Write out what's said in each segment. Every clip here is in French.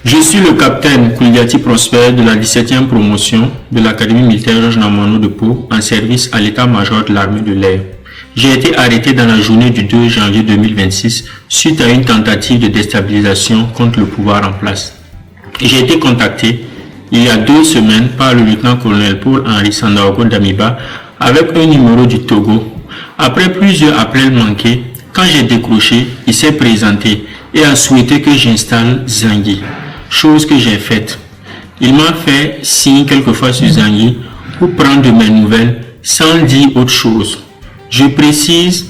Je suis le capitaine Kouliati Prosper de la 17e promotion de l'Académie militaire Georges Namanou de Pau en service à l'état-major de l'armée de l'air. J'ai été arrêté dans la journée du 2 janvier 2026 suite à une tentative de déstabilisation contre le pouvoir en place. J'ai été contacté il y a 2 semaines par le lieutenant-colonel Paul-Henri Sandaogo Damiba avec un numéro du Togo. Après plusieurs appels manqués, quand j'ai décroché, il s'est présenté et a souhaité que j'installe Zangui. Chose que j'ai faite. Il m'a fait signe quelquefois sur Zangui pour prendre de mes nouvelles sans dire autre chose. Je précise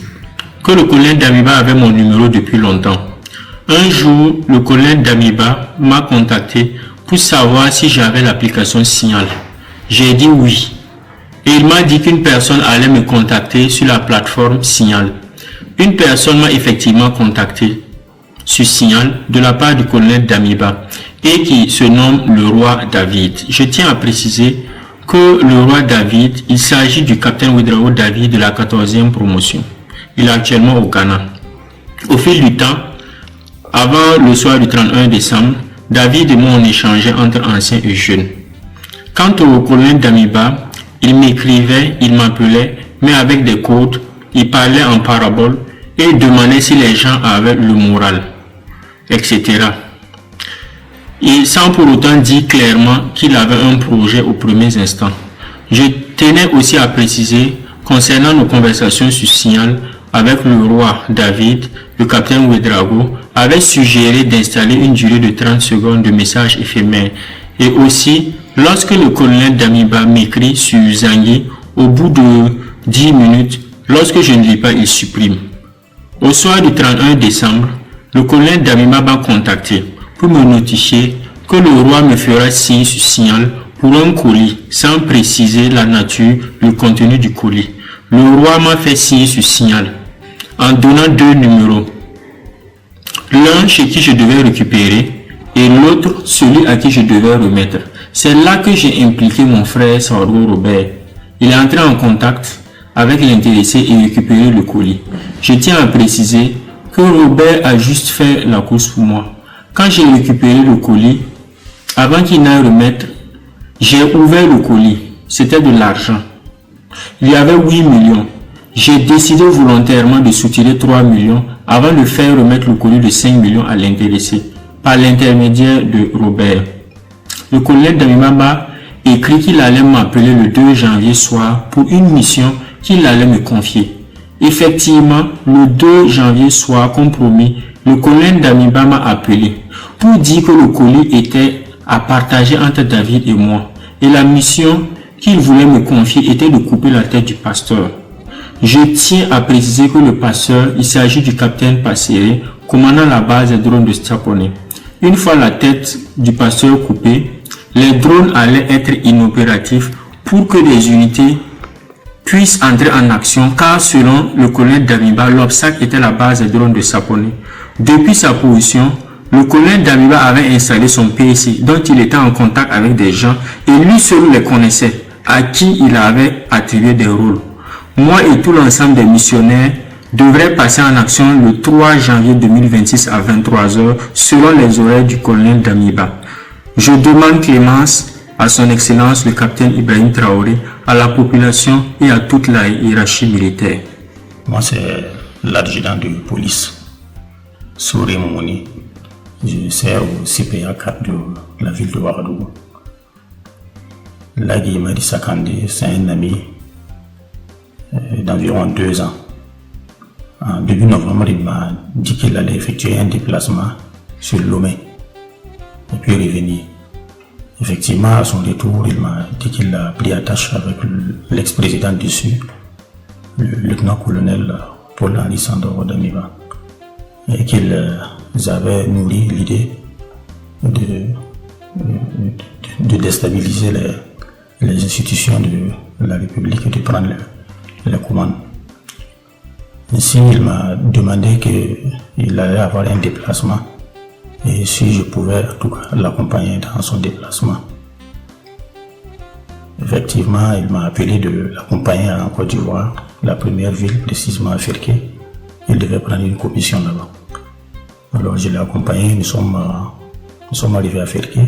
que le colonel Damiba avait mon numéro depuis longtemps. Un jour, le colonel Damiba m'a contacté pour savoir si j'avais l'application Signal. J'ai dit oui. Et il m'a dit qu'une personne allait me contacter sur la plateforme Signal. Une personne m'a effectivement contacté sur Signal de la part du colonel Damiba et qui se nomme le roi David. Je tiens à préciser que le roi David, il s'agit du capitaine Ouédraogo David de la 14e promotion. Il est actuellement au Ghana. Au fil du temps, avant le soir du 31 décembre, David et moi on échangeait entre anciens et jeunes. Quant au colonel Damiba, il m'écrivait, il m'appelait, mais avec des codes, il parlait en parabole et demandait si les gens avaient le moral, etc. Et sans pour autant dire clairement qu'il avait un projet aux premiers instants. Je tenais aussi à préciser, concernant nos conversations sur Signal, avec le roi David, le capitaine Ouédraogo avait suggéré d'installer une durée de 30 secondes de message éphémère. Et aussi, lorsque le colonel Damiba m'écrit sur Zangui, au bout de 10 minutes, lorsque je ne lis pas, il supprime. Au soir du 31 décembre, le colonel Damiba m'a contacté pour me notifier que le roi me fera signe sur Signal pour un colis, sans préciser la nature, le contenu du colis. Le roi m'a fait signe sur Signal, en donnant 2 numéros. L'un chez qui je devais récupérer et l'autre celui à qui je devais remettre. C'est là que j'ai impliqué mon frère Sardo Robert. Il est entré en contact avec l'intéressé et récupéré le colis. Je tiens à préciser que Robert a juste fait la course pour moi. Quand j'ai récupéré le colis, avant qu'il n'aille remettre, j'ai ouvert le colis. C'était de l'argent. Il y avait 8 millions. J'ai décidé volontairement de soutirer 3 millions avant de faire remettre le colis de 5 millions à l'intéressé, par l'intermédiaire de Robert. Le colonel Damiba m'a écrit qu'il allait m'appeler le 2 janvier soir pour une mission qu'il allait me confier. Effectivement, le 2 janvier soir, comme promis, le colonel Damiba m'a appelé pour dire que le colis était à partager entre David et moi. Et la mission qu'il voulait me confier était de couper la tête du pasteur. Je tiens à préciser que le pasteur, il s'agit du capitaine Passéré, commandant la base des drones de Stapone. Une fois la tête du pasteur coupée, les drones allaient être inopératifs pour que des unités puissent entrer en action, car selon le colonel Damiba, l'obstacle était la base des drones de Stapone. Depuis sa position, le colonel Damiba avait installé son PC, dont il était en contact avec des gens et lui seul les connaissait, à qui il avait attribué des rôles. Moi et tout l'ensemble des missionnaires devraient passer en action le 3 janvier 2026 à 23h selon les horaires du colonel Damiba. Je demande clémence à son excellence le capitaine Ibrahim Traoré, à la population et à toute la hiérarchie militaire. Moi c'est l'adjudant de police, Souré Momouni. Je sers au CPA 4 de la ville de Ouagadougou. Lagui Marissa Kandé, c'est un ami d'environ 2 ans. En début novembre, il m'a dit qu'il allait effectuer un déplacement sur Lomé et puis revenir. Effectivement, à son retour, il m'a dit qu'il a pris attache avec l'ex-président dessus, le lieutenant-colonel Paul-Henri Sandaogo Damiba, et qu'ils avaient nourri l'idée de déstabiliser les institutions de la République et de prendre les commandes. Ainsi, il m'a demandé qu'il allait avoir un déplacement et si je pouvais en tout cas l'accompagner dans son déplacement. Effectivement, il m'a appelé de l'accompagner en Côte d'Ivoire, la première ville, précisément à Ferké. Il devait prendre une commission là-bas. Alors je l'ai accompagné, nous sommes nous sommes arrivés à Ferké.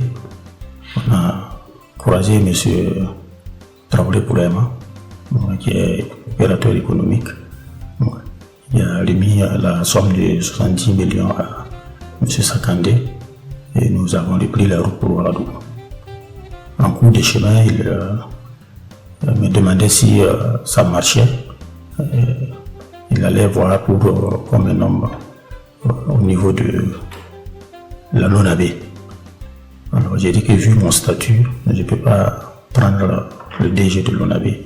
On a croisé M. Traoré Poulema, qui est opérateur économique. Il a remis la somme de 70 millions à M. Sakandé et nous avons repris la route pour Ouagadougou. En cours de chemin, il me demandait si ça marchait. Il allait voir pour comme un homme au niveau de la Lonabé. Alors j'ai dit que vu mon statut, je ne peux pas prendre le DG de Lonabé.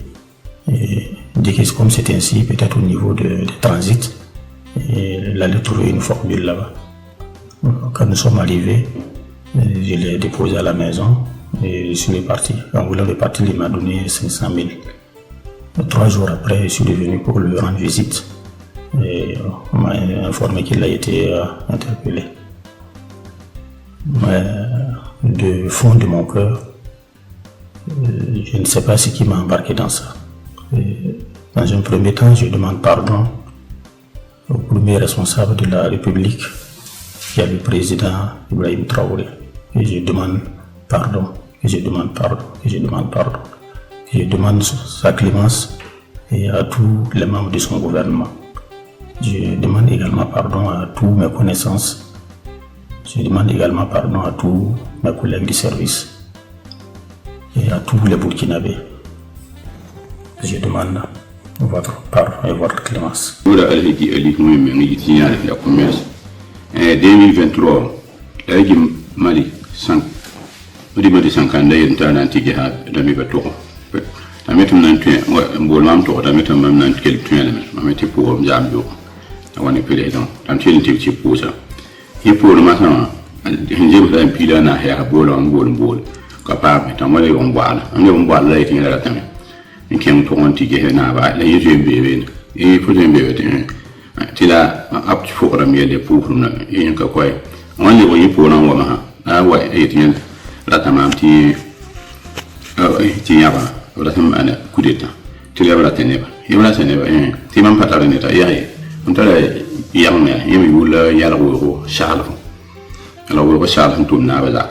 Et dit que comme c'est ainsi, peut-être au niveau de transit, il allait trouver une formule là-bas. Quand nous sommes arrivés, je l'ai déposé à la maison et je suis parti. En voulant repartir, il m'a donné 500 000. 3 jours après, je suis revenu pour lui rendre visite. Et on m'a informé qu'il a été interpellé. Mais du fond de mon cœur, je ne sais pas ce qui m'a embarqué dans ça. Et dans un premier temps, je demande pardon au premier responsable de la République, qui est le président Ibrahim Traoré. Et je demande pardon, et je demande pardon, et je demande pardon. Et je demande sa clémence et à tous les membres de son gouvernement. Je demande également pardon à tous mes connaissances. Je demande également pardon à tous mes collègues du service et à tous les Burkinabés. Je demande votre pardon et votre clémence. 2023, Mali, Mali Sankanda est un antique de mes bateaux. Je vais un bolam to da metam mam nan kel tuel ma meti pour jambo woni président tan tel ti ci pousa il pour ma sama hinje ba pila na ya bolam bol ka pa metam wala on bala on bala lay tin la tan ni kem to on ti ge na ba la yeje bebe e pour den bebe ti la ap ci fo ram yele pour na yin ka koy on le yi pour na wa ma na wa e tin la tamam ti yaba wala tam ana coup d'état tu les wala teneba yona teneba ti mam patara neta yaye on tala yamna yemi wala yala wo shala ala wo shala tum na bala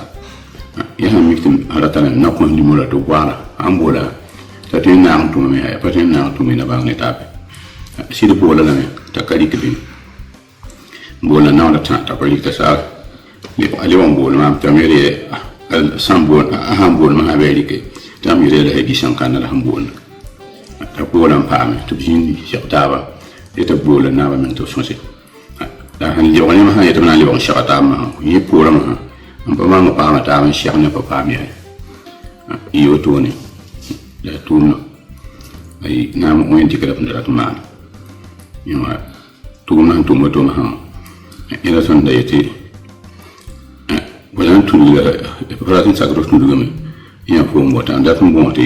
ya ham miktim ala tan na ko ndi mola to wala ambola ta tin na tum me ya patin na tum na bang neta si de bola na ta kali kidin bola na la ta kali ta sa le won bola ma ta mere al sambol ahambol ma habelike tam yire la hegi shankana la hambol ta bolan paame to bini shaqtaba eta bolan na ba men to sonse da han li woni ma ha yeta na li won shaqta ma yi bolan ma ba ma paama ta ma shaqna pa paame yi yo to ne la tunno ay na mo en dikala ndara to ma yo to ma to mo to ma ila son da yete wala tun la pratin sagro tun dugame ya fo mbota da fo mbota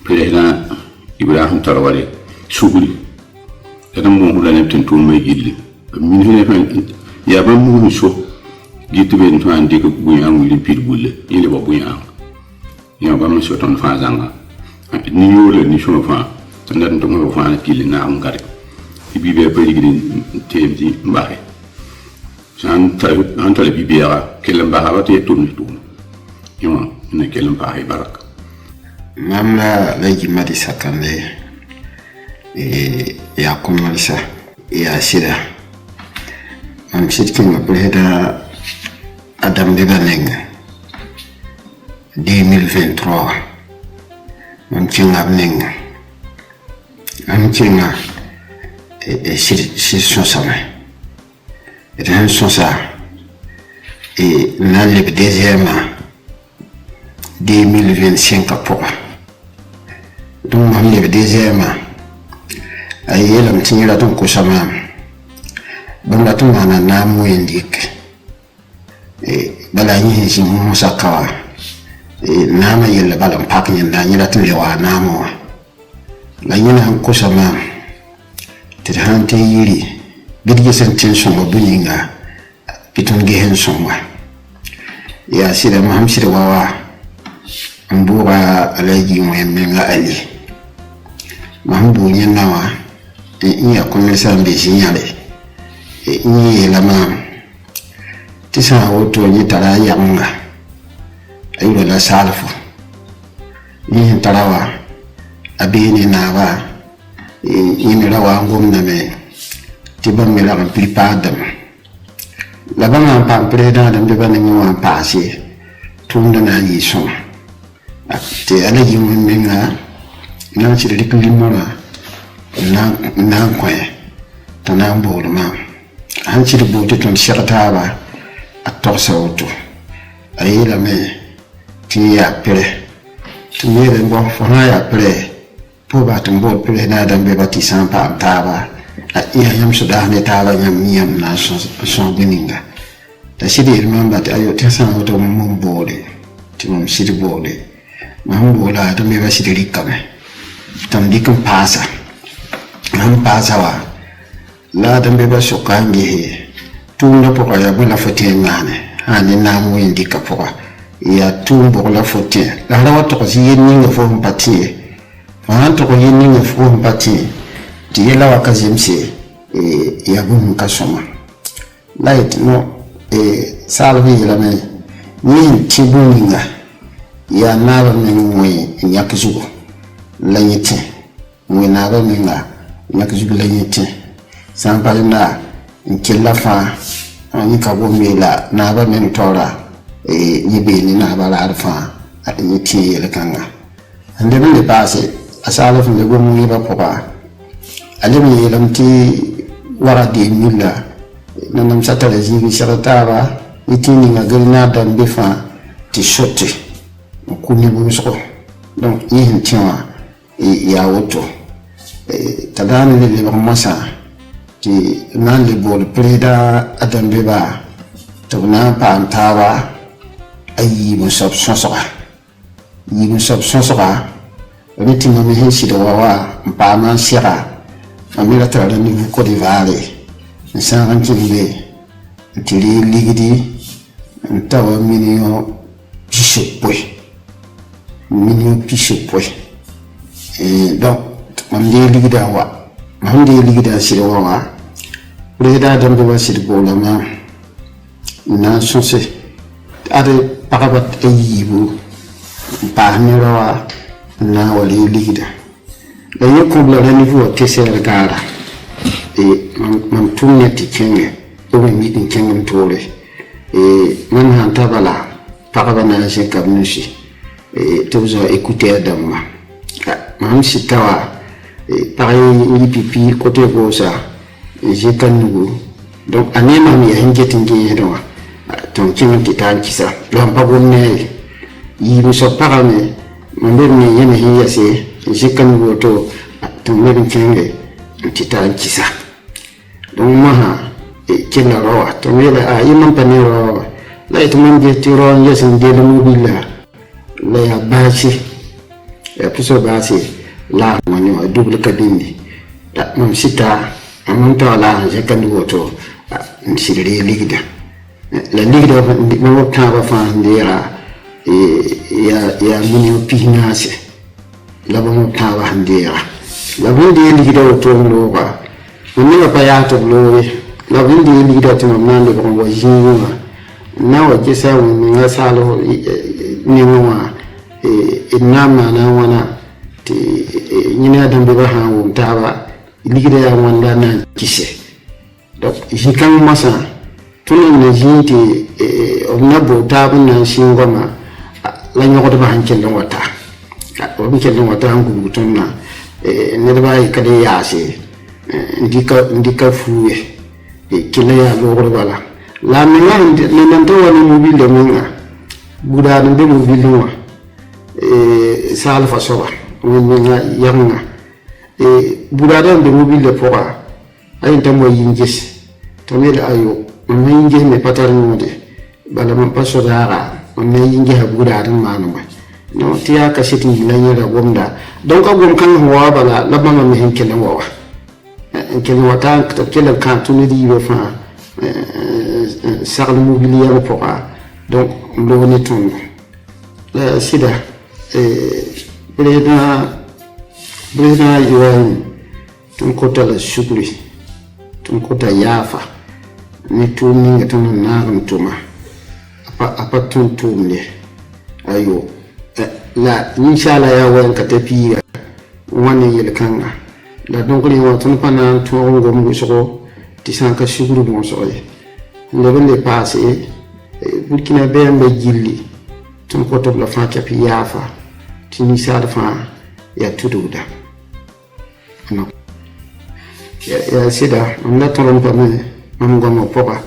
président Ibrahim Traoré suguri da mo hula ne tin tun mai gilli min hene fa ya ba mo so gitu ben to andi ko bu yang wi pir bulle ile bo bu yang ya ba mo so ton fa zanga ni yole ni so fa tan da to mo fa na kili na am gare bi be pe gidi temti mbaxe an tale bibiara kelen ba ha te tourne tourne yo ne kelen ba hay barak mamla la jimadi sakande ya komalisa ya sida am sitkin ma preda adam de danenga 2023 mam cinga nenga am cinga si sonsama et un sonsa et dans le deuxième 2025 pour donc dans le deuxième ayi la mtinyira ton kusama banda ton na namu indik bala yin shi musa kawa nama yella bala pak nyin da nyira tin lewa namu la yina kusama tirhante yiri bidge sentin songo buninga pitun gehen songo ya sira maham sira wawa mbuba alaji mwenga ali mahmbu nyenawa iya komesa mbe sinyale ni lama tisa woto ni tara yanga ayro la salfo ni tarawa abini nawa ni rawa ngomna me tibam me la plipadam la bama pam preda dam de bani mo passé tunda na yi son te ala yi mun menga na ci de kulimora na kwa tana mbolo ma han ci de bote ton shirata ba atorsa auto ayila me ti ya pere ti mere bo fona ya pere po ba tumbo pere na dambe bati sampa taba iya yam sudah ne taba yam na so bininga ta shidi remember ta ayo ta san auto mum bole ti mum shidi bole mum bola ta me ba shidi rikame tam dikam pasa ham pasa wa la dambe ba sokangi he tunda poka ya bula fote ngane ani namu indika poka ya tumbo la fote la rawa to ko yinni ngo fo mpati fa to ko yinni ngo fo mpati ti yela wakazimse ya gumu kasoma light no salvi la me ni tibuninga ya naba me ngwe nyakizugo la yete ngwe naba me nga nyakizugo la yete sampali na nkilla fa ni ka bomela na ba men tora ni be ni na ba la fa ni ti yele kanga ande ne passe asala fu le gomu ni ba poka ale mi yelam ti wara de milla nanam satale jigi sharataba itini na galina dan befa ti shotte ko ni bu so donc yin tiwa ya woto tadani le ba masa ti nan le bol preda adam beba to na pa antawa ayi mo sob sonsoka yi mo sob sonsoka reti mo me shi do wa pa man sira amira tra ni ko di vale sa ran kilbe ti ligidi ntawa minio pisepwe donc man ligida wa mahande ligida sirwa wa preda dambe wa sirbo la ma na sonse ade pakabat ayibu pa nirawa na wali ligida da yeko bla da niveau tesser gara man tunne ti kenge o mi din kenge tole man han tabala pakabana je kabnushi tozo écouter damma man sitawa pareil ni pipi côté gosa je kanugo donc anema mi hangeti ngi hedwa donc kinga titan kisa lamba gonne yi mi so parame mbe mi yene hiyase je kanugo to mbe kinga titan kisa donc maha kila rawa to mele imam panero la itman je tiro yesin de mobile la ya bachi ya puso bachi la mani double cabine da mam sita amanta la je kandu to nsirire ligida la ligida mo ta ba fa ndira ya mini pinase la mo ta ba ndira la bundi ligida to lo ba ni ba ya to lo la bundi ligida to mamande ko wajinga na waje sa mun ga salo ni wa inama na wana nyina dambe ba ha won tawa ligida ya wanda na kise donc jikan masa tunan ne jinti na bota bun shingoma la nyodo ba hankel don wata o bi kelon wata han gugu tonna ne da bai kade yase ndika fuwe kila ya logoro bala la menga ne nan to wani mobile menga guda de mobile wa salfa soba menga yanga guda de mobile poka ay tamo yinjes to mele ayo on yinje me patar ngode bala man paso dara on yinje ha guda tan manu ba no tiya ka shiti lanya da gomda donc ko gom kan huwa bala labba man hen kelen wa kelen wata to kelen kan tuni di be fa sarle mobilier poka donc ndo ne ton la sida président Iwan tun kota la shukri tun kota yafa ni tumi ngata na ntuma apa tumne ayo la inshallah ya wan ka tafiya wani yelkanga la donc ni wa tun pana to ngom go so ti sanka shuguru mo so e le passé Burkina be mbe jilli tun ko to la fa ka yafa ti ni sa da fa ya tududa no ya sida amna toron pa me am ngomo popa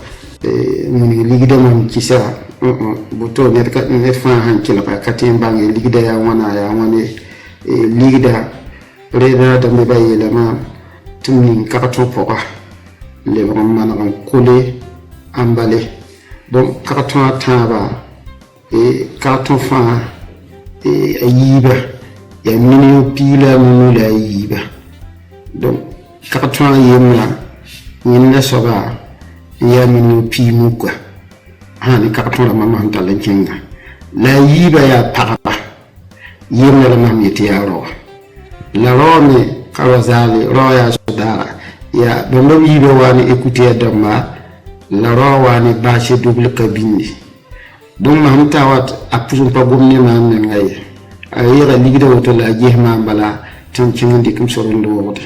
mun ligida man ci sa bu to net fa han ci la pa katin bangi ligida ya wane ligida reda da me baye la ma tumi ka to popa le bon man on coller emballé donc carton ataba carton fa ayiba ya minu pila minu la ayiba donc carton yemla nyinna soba ya minu pi muka hani carton la mama hantala jenga la yiba ya parapa yemla la mam yeti ya ro la rone kawazali roya sodara ya bondo yiba wani écouter dama la ro wani bache double cabine donc ma hanta wat apujum pa gomni ma ngay ayira ligida woto la jehma bala tan cimandi kum sorondo wote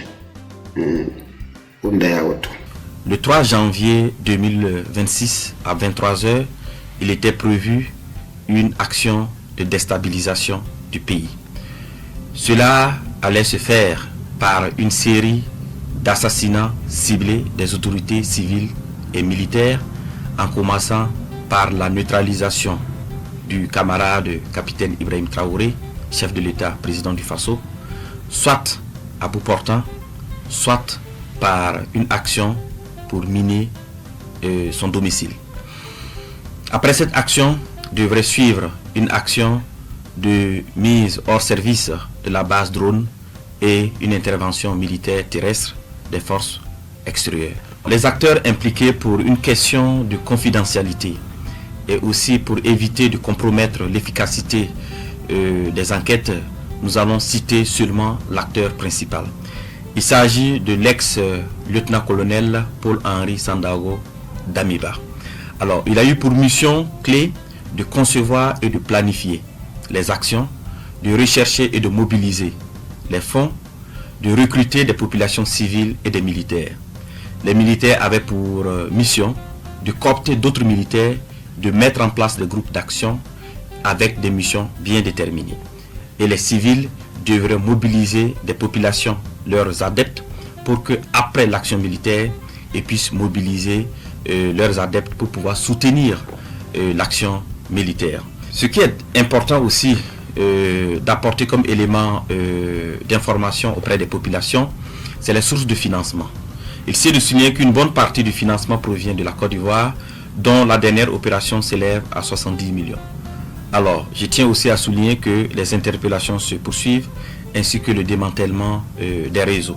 Le 3 janvier 2026 à 23h, il était prévu une action de déstabilisation du pays. Cela allait se faire par une série d'assassinats ciblés des autorités civiles et militaires, en commençant par la neutralisation du camarade capitaine Ibrahim Traoré, chef de l'État, président du Faso, soit à bout portant, soit par une action pour miner son domicile. Après cette action, devrait suivre une action de mise hors service de la base drone et une intervention militaire terrestre des forces extérieures. Les acteurs impliqués pour une question de confidentialité et aussi pour éviter de compromettre l'efficacité des enquêtes, nous allons citer seulement l'acteur principal. Il s'agit de l'ex-lieutenant-colonel Paul-Henri Sandaogo Damiba. Alors, il a eu pour mission clé de concevoir et de planifier les actions, de rechercher et de mobiliser les fonds, de recruter des populations civiles et des militaires. Les militaires avaient pour mission de coopter d'autres militaires, de mettre en place des groupes d'action avec des missions bien déterminées. Et les civils devraient mobiliser des populations, leurs adeptes, pour que après l'action militaire, ils puissent mobiliser leurs adeptes pour pouvoir soutenir l'action militaire. Ce qui est important aussi d'apporter comme élément d'information auprès des populations, c'est les sources de financement. Il s'est de souligner qu'une bonne partie du financement provient de la Côte d'Ivoire, dont la dernière opération s'élève à 70 millions. Alors, je tiens aussi à souligner que les interpellations se poursuivent, ainsi que le démantèlement des réseaux.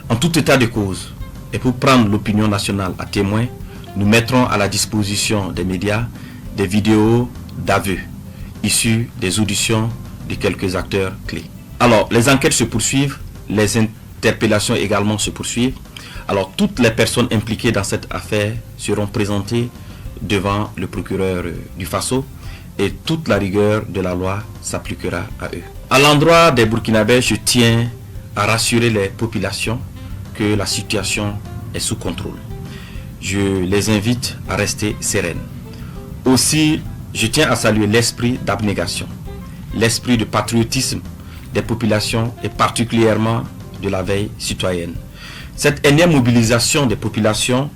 En tout état de cause, et pour prendre l'opinion nationale à témoin, nous mettrons à la disposition des médias des vidéos d'aveux issus des auditions de quelques acteurs clés. Alors, les enquêtes se poursuivent, les interpellations également se poursuivent. Alors, toutes les personnes impliquées dans cette affaire seront présentées devant le procureur du Faso et toute la rigueur de la loi s'appliquera à eux. À l'endroit des Burkinabés, je tiens à rassurer les populations que la situation est sous contrôle. Je les invite à rester sereines. Aussi, je tiens à saluer l'esprit d'abnégation, l'esprit de patriotisme des populations et particulièrement de la veille citoyenne. Cette énième mobilisation des populations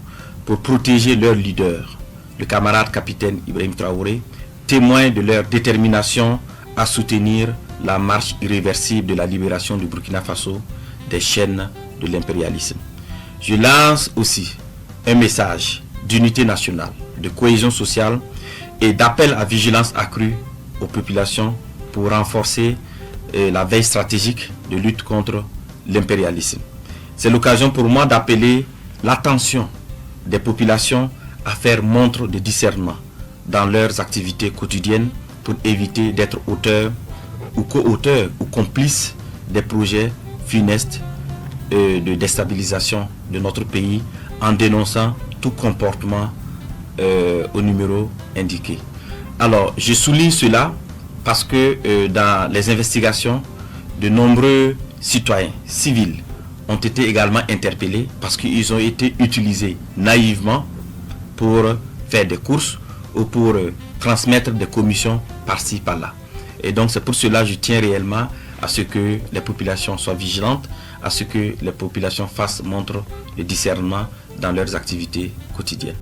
pour protéger leur leader, le camarade capitaine Ibrahim Traoré, témoin de leur détermination à soutenir la marche irréversible de la libération du Burkina Faso des chaînes de l'impérialisme. Je lance aussi un message d'unité nationale, de cohésion sociale et d'appel à vigilance accrue aux populations pour renforcer la veille stratégique de lutte contre l'impérialisme. C'est l'occasion pour moi d'appeler l'attention des populations à faire montre de discernement dans leurs activités quotidiennes pour éviter d'être auteurs ou co-auteurs ou complices des projets funestes de déstabilisation de notre pays en dénonçant tout comportement au numéro indiqué. Alors, je souligne cela parce que dans les investigations, de nombreux citoyens civils ont été également interpellés parce qu'ils ont été utilisés naïvement pour faire des courses ou pour transmettre des commissions par-ci, par-là. Et donc c'est pour cela que je tiens réellement à ce que les populations soient vigilantes, à ce que les populations montrent le discernement dans leurs activités quotidiennes.